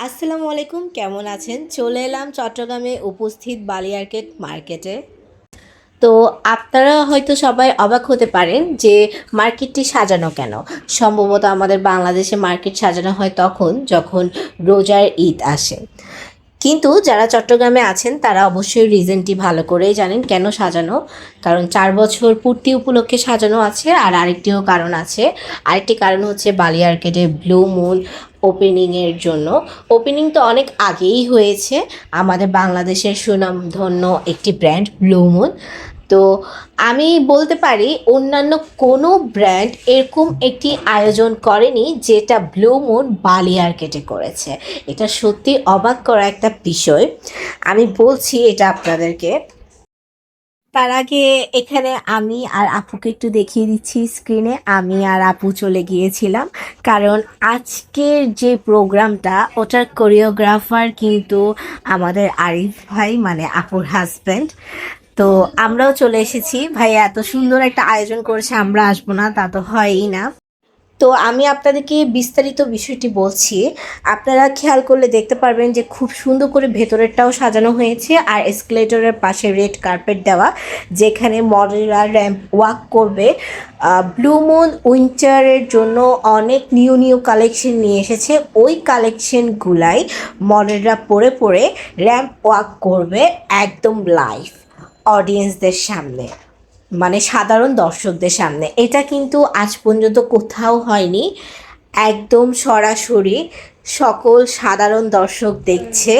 আসসালামু আলাইকুম, কেমন আছেন? চলে এলাম চট্টগ্রামে উপস্থিত বালিয়ারকেট মার্কেটে। তো আপনারা হয়তো সবাই অবাক হতে পারেন যে মার্কেটটি সাজানো কেন। সম্ভবত আমাদের বাংলাদেশে মার্কেট সাজানো হয় তখন যখন রোজার ঈদ আসে। কিন্তু যারা চট্টগ্রামে আছেন তারা অবশ্যই রিজনটি ভালো করেই জানেন কেন সাজানো। কারণ 4 বছর পূর্তি উপলক্ষে সাজানো আছে, আর আরেকটিও কারণ আছে। আরেকটি কারণ হচ্ছে বালিয়ারকেটে ব্লু মুন ওপেনিংয়ের জন্য। ওপেনিং তো অনেক আগেই হয়েছে আমাদের বাংলাদেশের সুনামধন্য একটি ব্র্যান্ড ব্লু মুন। তো আমি বলতে পারি অন্যান্য কোনো ব্র্যান্ড এরকম একটি আয়োজন করেনি যেটা ব্লু মুন বালিয়ারকেটে করেছে। এটা সত্যি অবাক করা একটা বিষয়। আমি বলছি এটা আপনাদেরকে। তার আগে এখানে আমি আর আপুকে একটু দেখিয়ে দিচ্ছি স্ক্রিনে। আমি আর আপু চলে গিয়েছিলাম কারণ আজকের যে প্রোগ্রামটা ওটার কোরিওগ্রাফার কিন্তু আমাদের আরিফ ভাই, মানে আপুর হাজব্যান্ড। তো আমরাও চলে এসেছি। ভাই এত সুন্দর একটা আয়োজন করেছে, আমরা আসবো না তা তো হয়ই না। তো আমি আপনাদেরকে বিস্তারিত বিষয়টি বলছি। আপনারা খেয়াল করলে দেখতে পারবেন যে খুব সুন্দর করে ভেতরেরটাও সাজানো হয়েছে, আর এসকেলেটরের পাশে রেড কার্পেট দেওয়া, যেখানে মডেলরা র্যাম্প ওয়াক করবে। ব্লু মুন উইন্টারের জন্য অনেক নিউ নিউ কালেকশন নিয়ে এসেছে। ওই কালেকশনগুলাই মডেলরা পরে পরে র্যাম্প ওয়াক করবে একদম লাইভ অডিয়েন্সদের সামনে, মানে সাধারণ দর্শকদের সামনে। এটা কিন্তু আজ পর্যন্ত কোথাও হয়নি। একদম সরাসরি সকল সাধারণ দর্শক দেখছে।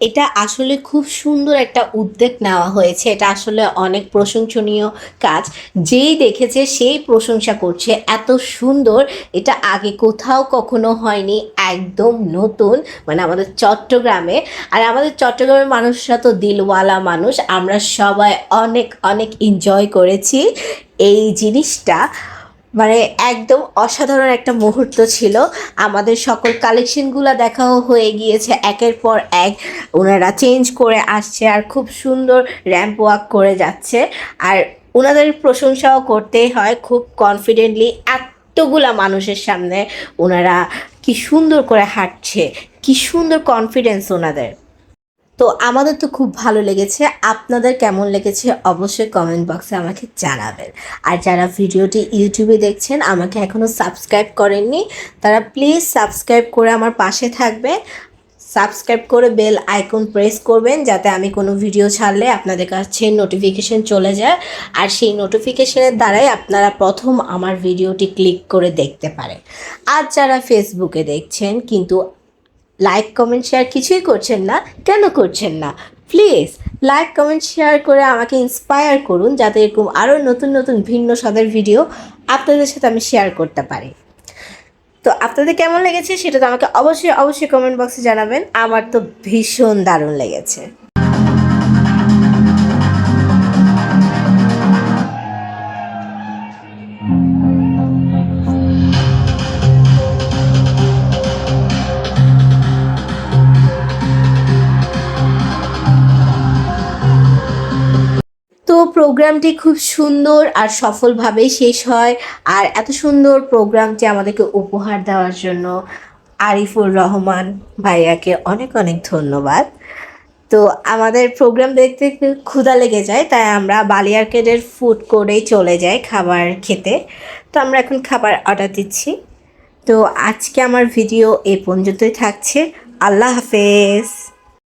এটা আসলে খুব সুন্দর একটা উদ্যোগ নেওয়া হয়েছে। এটা আসলে অনেক প্রশংসনীয় কাজ। যেই দেখেছে সেই প্রশংসা করছে, এত সুন্দর। এটা আগে কোথাও কখনো হয়নি, একদম নতুন, মানে আমাদের চট্টগ্রামে। আর আমাদের চট্টগ্রামের মানুষরা তো দিলওয়ালা মানুষ, আমরা সবাই অনেক অনেক এনজয় করেছি এই জিনিসটা। মানে একদম অসাধারণ একটা মুহূর্ত ছিল। আমাদের সকল কালেকশনগুলো দেখাও হয়ে গিয়েছে একের পর এক। ওনারা চেঞ্জ করে আসছে আর খুব সুন্দর র্যাম্প ওয়াক করে যাচ্ছে। আর ওনাদের প্রশংসাও করতেই হয়, খুব কনফিডেন্টলি এতগুলা মানুষের সামনে ওনারা কি সুন্দর করে হাঁটছে, কি সুন্দর কনফিডেন্স ওনাদের। তো আমাদের তো খুব ভালো লেগেছে। আপনাদের কেমন লেগেছে অবশ্যই কমেন্ট বক্সে আমাকে জানাবেন। আর যারা ভিডিওটি ইউটিউবে দেখছেন আমাকে এখনও সাবস্ক্রাইব করেননি, তারা প্লিজ সাবস্ক্রাইব করে আমার পাশে থাকবেন। সাবস্ক্রাইব করে বেল আইকন প্রেস করবেন যাতে আমি কোনো ভিডিও ছাড়লে আপনাদের কাছে নোটিফিকেশন চলে যায়, আর সেই নোটিফিকেশনের দ্বারাই আপনারা প্রথম আমার ভিডিওটি ক্লিক করে দেখতে পারেন। আর যারা ফেসবুকে দেখছেন কিন্তু লাইক কমেন্ট শেয়ার কিছুই করছেন না, কেন করছেন না? প্লিজ লাইক কমেন্ট শেয়ার করে আমাকে ইন্সপায়ার করুন যাতে এরকম আরও নতুন নতুন ভিন্ন স্বাদের ভিডিও আপনাদের সাথে আমি শেয়ার করতে পারি। তো আপনাদের কেমন লেগেছে সেটা তো আমাকে অবশ্যই অবশ্যই কমেন্ট বক্সে জানাবেন। আমার তো ভীষণ দারুণ লেগেছে। তো প্রোগ্রামটি খুব সুন্দর আর সফলভাবেই শেষ হয়। আর এত সুন্দর প্রোগ্রামটি আমাদেরকে উপহার দেওয়ার জন্য আরিফুর রহমান ভাইয়াকে অনেক অনেক ধন্যবাদ। তো আমাদের প্রোগ্রাম দেখতে দেখতে ক্ষুধা লেগে যায়, তাই আমরা বালিয়ারকেটের ফুড কোর্টেই চলে যাই খাবার খেতে। তো আমরা এখন খাবার অর্ডার দিচ্ছি। তো আজকে আমার ভিডিও এ পর্যন্তই থাকছে। আল্লাহ হাফেজ।